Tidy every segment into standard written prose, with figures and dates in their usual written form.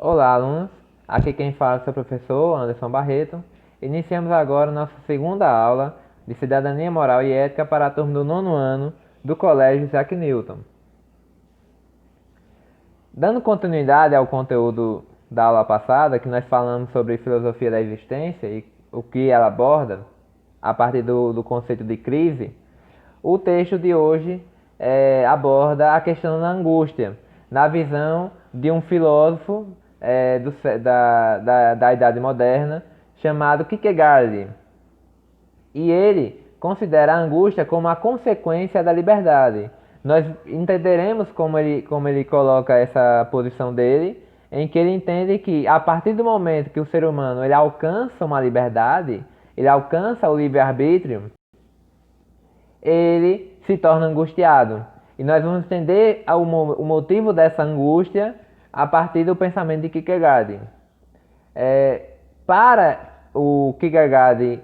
Olá, alunos. Aqui quem fala é o seu professor Anderson Barreto. Iniciamos agora nossa segunda aula de Cidadania Moral e Ética para a turma do nono ano do Colégio Isaac Newton. Dando continuidade ao conteúdo da aula passada, que nós falamos sobre filosofia da existência e o que ela aborda a partir do conceito de crise, o texto de hoje aborda a questão da angústia, na visão de um filósofo da Idade Moderna chamado Kierkegaard. E ele considera a angústia como a consequência da liberdade. Nós entenderemos como ele coloca essa posição dele, em que ele entende que a partir do momento que o ser humano ele alcança uma liberdade, ele alcança o livre-arbítrio, ele se torna angustiado. E nós vamos entender o motivo dessa angústia a partir do pensamento de Kierkegaard. Para o Kierkegaard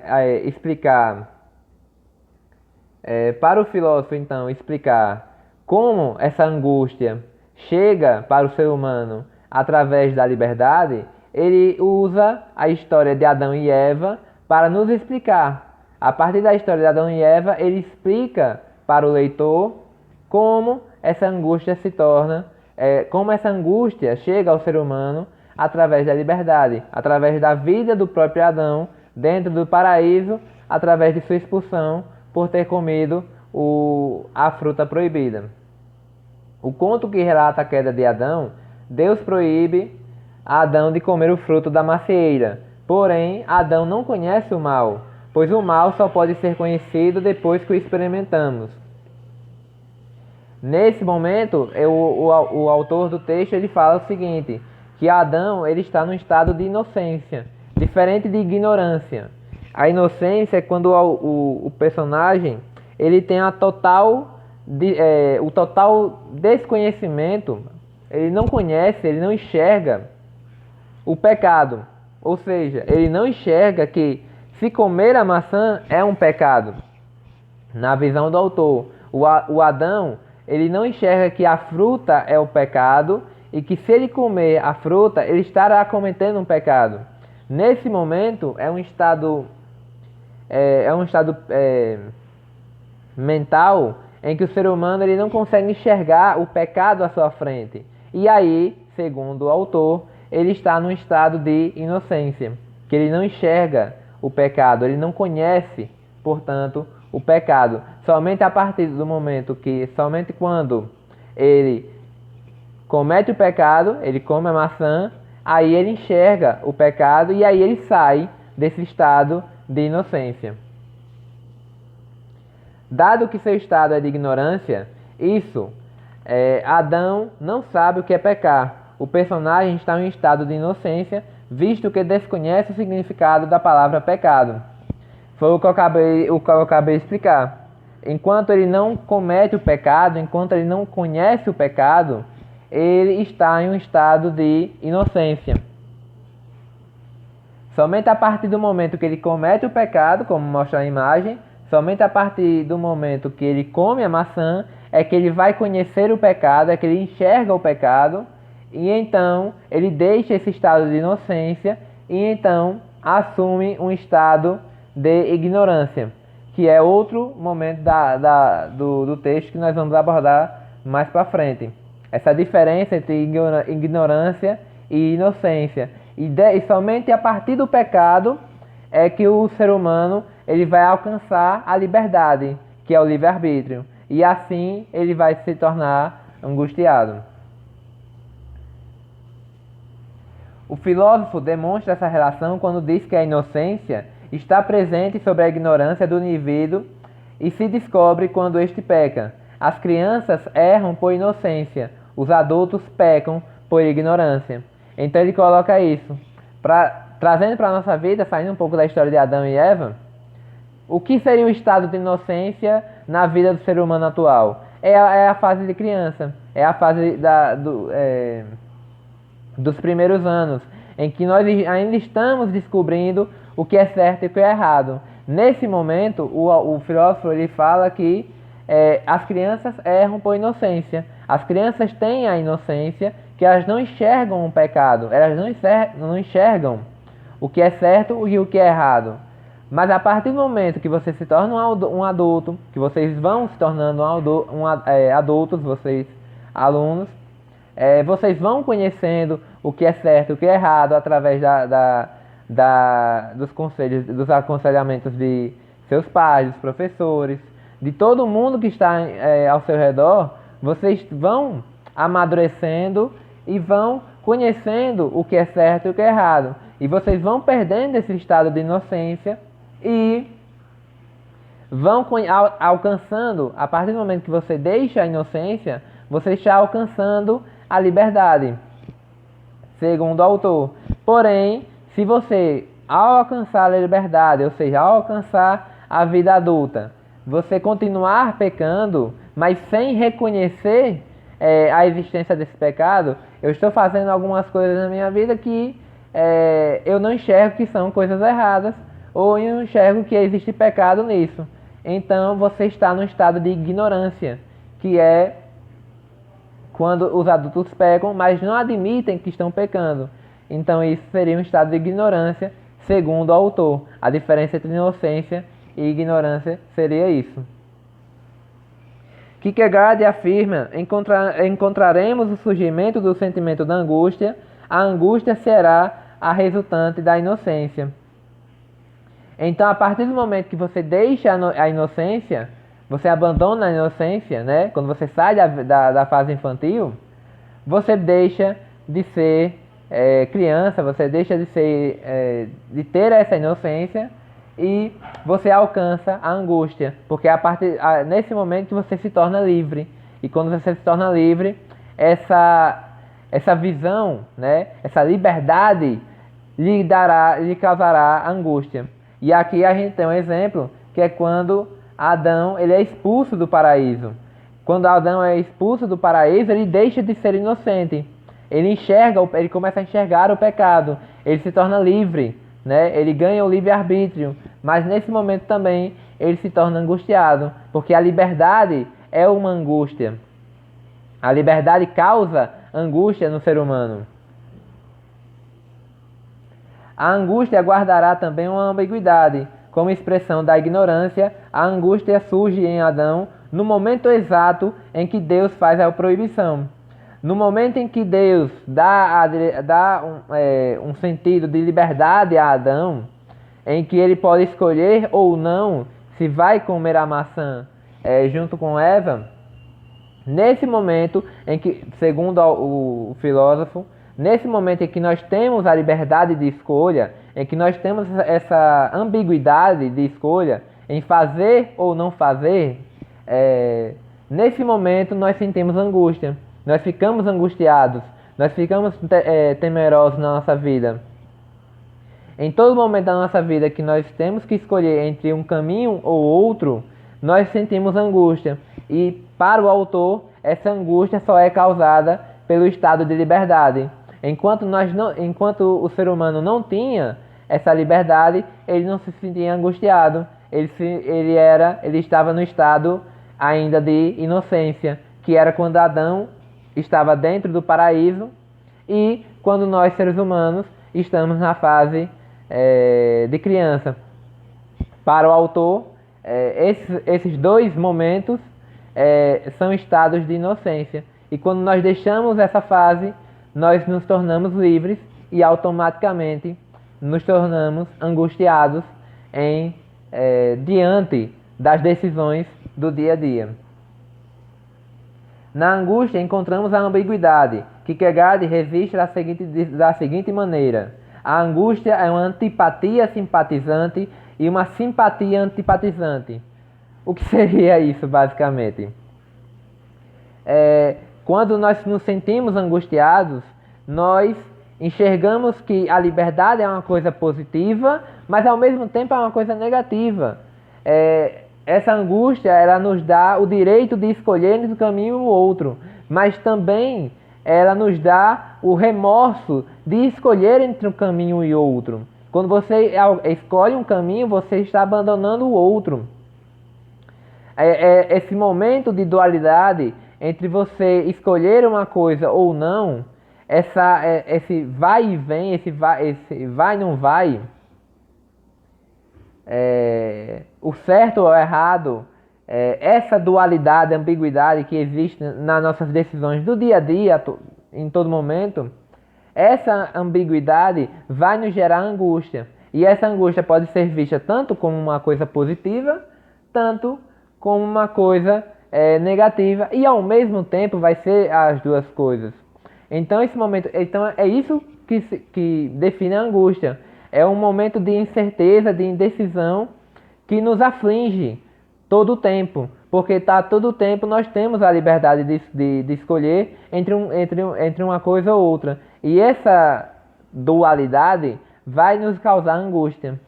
para o filósofo então explicar como essa angústia chega para o ser humano através da liberdade, ele usa a história de Adão e Eva para nos explicar. A partir da história de Adão e Eva, ele explica para o leitor como essa angústia como essa angústia chega ao ser humano através da liberdade, através da vida do próprio Adão dentro do paraíso, através de sua expulsão por ter comido a fruta proibida. O conto que relata a queda de Adão, Deus proíbe a Adão de comer o fruto da macieira. Porém, Adão não conhece o mal, pois o mal só pode ser conhecido depois que o experimentamos. Nesse momento, o autor do texto ele fala o seguinte, que Adão ele está num estado de inocência, diferente de ignorância. A inocência é quando o personagem ele tem o total desconhecimento, ele não conhece, ele não enxerga o pecado. Ou seja, ele não enxerga que se comer a maçã é um pecado. Na visão do autor, o Adão ele não enxerga que a fruta é o pecado e que se ele comer a fruta, ele estará cometendo um pecado. Nesse momento, é um estado mental em que o ser humano ele não consegue enxergar o pecado à sua frente. E aí, segundo o autor, ele está num estado de inocência, que ele não enxerga o pecado, ele não conhece, portanto, o pecado. Somente a partir do momento somente quando ele comete o pecado, ele come a maçã, aí ele enxerga o pecado e aí ele sai desse estado de inocência. Dado que seu estado é de ignorância, Adão não sabe o que é pecar. O personagem está em um estado de inocência, visto que desconhece o significado da palavra pecado. Foi o que eu acabei de explicar. Enquanto ele não comete o pecado, enquanto ele não conhece o pecado, ele está em um estado de inocência. Somente a partir do momento que ele comete o pecado, como mostra a imagem, somente a partir do momento que ele come a maçã, é que ele vai conhecer o pecado, é que ele enxerga o pecado, e então ele deixa esse estado de inocência, e então assume um estado de ignorância, que é outro momento do texto que nós vamos abordar mais para frente. Essa diferença entre ignorância e inocência. E somente a partir do pecado é que o ser humano ele vai alcançar a liberdade, que é o livre-arbítrio. E assim ele vai se tornar angustiado. O filósofo demonstra essa relação quando diz que a inocência está presente sobre a ignorância do indivíduo e se descobre quando este peca. As crianças erram por inocência, os adultos pecam por ignorância. Então ele coloca isso. Trazendo para a nossa vida, saindo um pouco da história de Adão e Eva, o que seria o estado de inocência na vida do ser humano atual? É a fase de criança, é a fase dos primeiros anos, em que nós ainda estamos descobrindo o que é certo e o que é errado. Nesse momento, o filósofo ele fala que as crianças erram por inocência. As crianças têm a inocência, que elas não enxergam o pecado, elas não enxergam o que é certo e o que é errado. Mas a partir do momento que você se torna um adulto, que vocês vão se tornando adultos, vocês alunos, vocês vão conhecendo o que é certo e o que é errado através dos conselhos, dos aconselhamentos de seus pais, dos professores, de todo mundo que está ao seu redor. Vocês vão amadurecendo e vão conhecendo o que é certo e o que é errado. E vocês vão perdendo esse estado de inocência e vão alcançando, a partir do momento que você deixa a inocência, você está alcançando a liberdade, segundo o autor. Porém, se você, ao alcançar a liberdade, ou seja, ao alcançar a vida adulta, você continuar pecando, mas sem reconhecer a existência desse pecado, eu estou fazendo algumas coisas na minha vida que eu não enxergo que são coisas erradas, ou eu não enxergo que existe pecado nisso. Então você está num estado de ignorância, que é quando os adultos pecam, mas não admitem que estão pecando. Então isso seria um estado de ignorância, segundo o autor. A diferença entre inocência e ignorância seria isso. Kierkegaard afirma: encontraremos o surgimento do sentimento da angústia, a angústia será a resultante da inocência. Então, a partir do momento que você deixa a inocência, você abandona a inocência, né? Quando você sai da fase infantil, você deixa de ser criança, você deixa de ter essa inocência e você alcança a angústia, porque nesse momento você se torna livre. E quando você se torna livre, essa visão, né? Essa liberdade lhe causará angústia. E aqui a gente tem um exemplo, que é quando Adão ele é expulso do paraíso. Quando Adão é expulso do paraíso, ele deixa de ser inocente. Ele começa a enxergar o pecado. Ele se torna livre, né? Ele ganha o livre-arbítrio. Mas nesse momento também ele se torna angustiado, porque a liberdade é uma angústia. A liberdade causa angústia no ser humano. A angústia guardará também uma ambiguidade. Como expressão da ignorância, a angústia surge em Adão no momento exato em que Deus faz a proibição. No momento em que Deus dá um sentido de liberdade a Adão, em que ele pode escolher ou não se vai comer a maçã junto com Eva, nesse momento em que, segundo o filósofo, nesse momento em que nós temos a liberdade de escolha, em que nós temos essa ambiguidade de escolha em fazer ou não fazer, nesse momento nós sentimos angústia, nós ficamos angustiados, nós ficamos temerosos na nossa vida. Em todo momento da nossa vida que nós temos que escolher entre um caminho ou outro, nós sentimos angústia. E para o autor, essa angústia só é causada pelo estado de liberdade. Enquanto o ser humano não tinha essa liberdade, ele não se sentia angustiado. Ele estava no estado ainda de inocência, que era quando Adão estava dentro do paraíso e quando nós, seres humanos, estamos na fase de criança. Para o autor, esses dois momentos são estados de inocência. E quando nós deixamos essa fase, nós nos tornamos livres e automaticamente nos tornamos angustiados diante das decisões do dia a dia. Na angústia encontramos a ambiguidade, que Kierkegaard registra da seguinte maneira: a angústia é uma antipatia simpatizante e uma simpatia antipatizante. O que seria isso, basicamente? Quando nós nos sentimos angustiados, nós enxergamos que a liberdade é uma coisa positiva, mas ao mesmo tempo é uma coisa negativa. Essa angústia, ela nos dá o direito de escolher entre um caminho ou outro, mas também ela nos dá o remorso de escolher entre um caminho e outro. Quando você escolhe um caminho, você está abandonando o outro. Esse momento de dualidade entre você escolher uma coisa ou não, esse vai e vem, esse vai e não vai, o certo ou o errado, essa dualidade, ambiguidade que existe nas nossas decisões do dia a dia, em todo momento, essa ambiguidade vai nos gerar angústia. E essa angústia pode ser vista tanto como uma coisa positiva, tanto como uma coisa negativa, e ao mesmo tempo vai ser as duas coisas. Então esse momento, então é isso que define a angústia. É um momento de incerteza, de indecisão que nos aflige todo o tempo, porque todo o tempo nós temos a liberdade de escolher entre uma coisa ou outra. E essa dualidade vai nos causar angústia.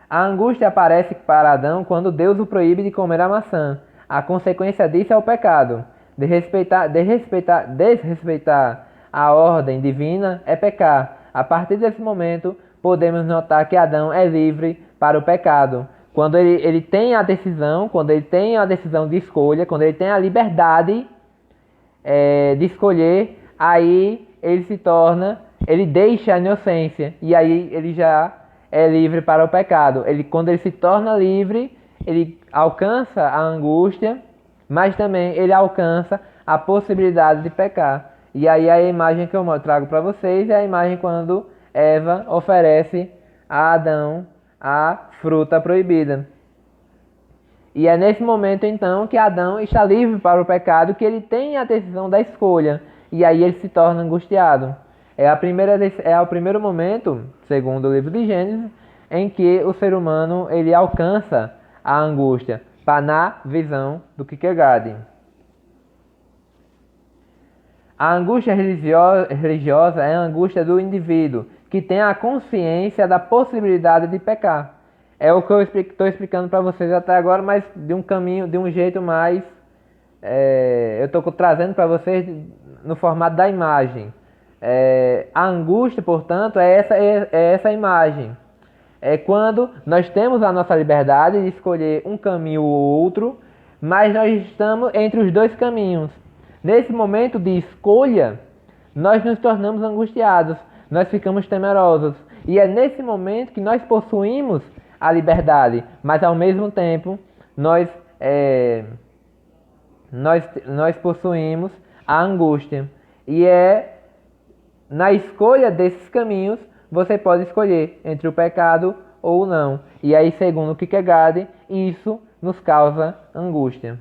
A angústia aparece para Adão quando Deus o proíbe de comer a maçã. A consequência disso é o pecado. Desrespeitar a ordem divina é pecar. A partir desse momento, podemos notar que Adão é livre para o pecado. Quando ele tem a decisão, quando ele tem a decisão de escolha, quando ele tem a liberdade de escolher, aí ele deixa a inocência e aí ele já é livre para o pecado. Quando ele se torna livre, ele alcança a angústia, mas também ele alcança a possibilidade de pecar. E aí a imagem que eu trago para vocês é a imagem quando Eva oferece a Adão a fruta proibida. E é nesse momento então que Adão está livre para o pecado, que ele tem a decisão da escolha. E aí ele se torna angustiado. É o primeiro momento, segundo o livro de Gênesis, em que o ser humano ele alcança a angústia, na visão do Kierkegaard. A angústia religiosa é a angústia do indivíduo que tem a consciência da possibilidade de pecar. É o que eu estou explicando para vocês até agora, mas de um jeito mais... eu estou trazendo para vocês no formato da imagem. A angústia, portanto, é essa imagem. É quando nós temos a nossa liberdade de escolher um caminho ou outro, mas nós estamos entre os dois caminhos. Nesse momento de escolha, nós nos tornamos angustiados, nós ficamos temerosos. E é nesse momento que nós possuímos a liberdade, mas ao mesmo tempo nós possuímos a angústia. E na escolha desses caminhos, você pode escolher entre o pecado ou não. E aí, segundo Kierkegaard, isso nos causa angústia.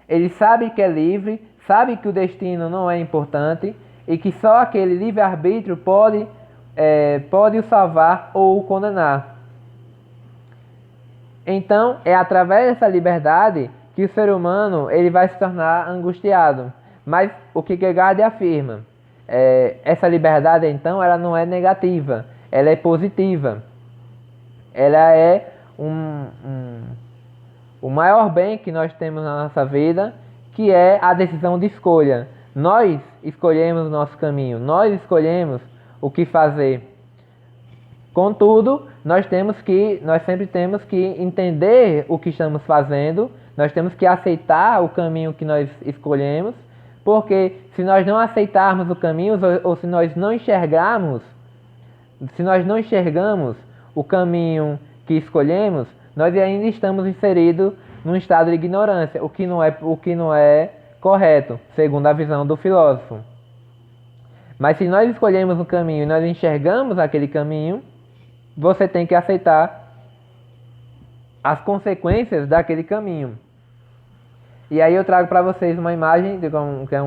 Ele sabe que é livre, sabe que o destino não é importante e que só aquele livre-arbítrio pode o salvar ou o condenar. Então, é através dessa liberdade que o ser humano ele vai se tornar angustiado. Mas o que Kierkegaard afirma, essa liberdade então ela não é negativa, ela é positiva. Ela é o maior bem que nós temos na nossa vida, que é a decisão de escolha. Nós escolhemos o nosso caminho, nós escolhemos o que fazer. Contudo, nós sempre temos que entender o que estamos fazendo, nós temos que aceitar o caminho que nós escolhemos, porque se nós não aceitarmos o caminho ou se nós não enxergamos o caminho que escolhemos, nós ainda estamos inseridos num estado de ignorância, o que não é correto, segundo a visão do filósofo. Mas se nós escolhemos um caminho e nós enxergamos aquele caminho, você tem que aceitar as consequências daquele caminho. E aí eu trago para vocês uma imagem que é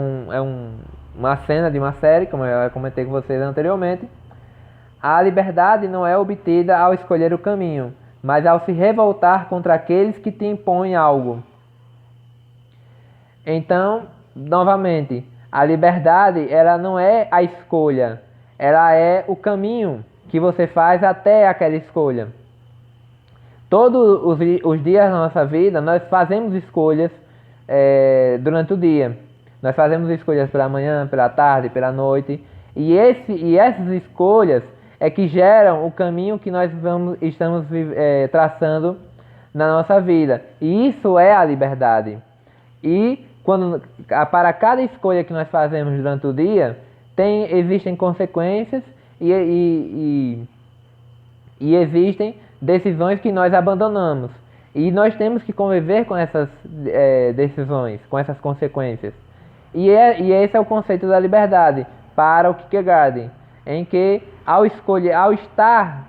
uma cena de uma série, como eu comentei com vocês anteriormente. A liberdade não é obtida ao escolher o caminho, mas ao se revoltar contra aqueles que te impõem algo. Então, novamente, a liberdade ela não é a escolha, ela é o caminho que você faz até aquela escolha. Todos os dias da nossa vida, nós fazemos escolhas durante o dia. Nós fazemos escolhas pela manhã, pela tarde, pela noite. E essas escolhas é que geram o caminho que nós estamos traçando na nossa vida. E isso é a liberdade. E para cada escolha que nós fazemos durante o dia, existem consequências e existem decisões que nós abandonamos. E nós temos que conviver com essas decisõões, com essas consequências. E esse é o conceito da liberdade para o Kierkegaard, em que ao estar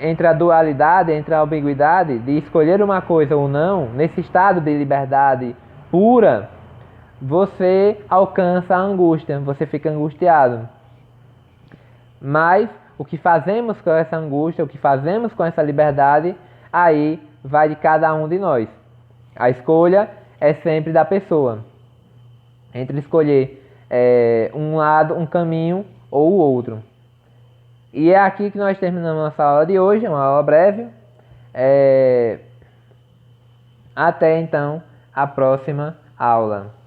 entre a dualidade, entre a ambiguidade de escolher uma coisa ou não, nesse estado de liberdade pura, você alcança a angústia, você fica angustiado. Mas o que fazemos com essa angústia, o que fazemos com essa liberdade, aí vai de cada um de nós. A escolha é sempre da pessoa, entre escolher um lado, um caminho ou o outro. E é aqui que nós terminamos nossa aula de hoje, uma aula breve. Até então, a próxima aula.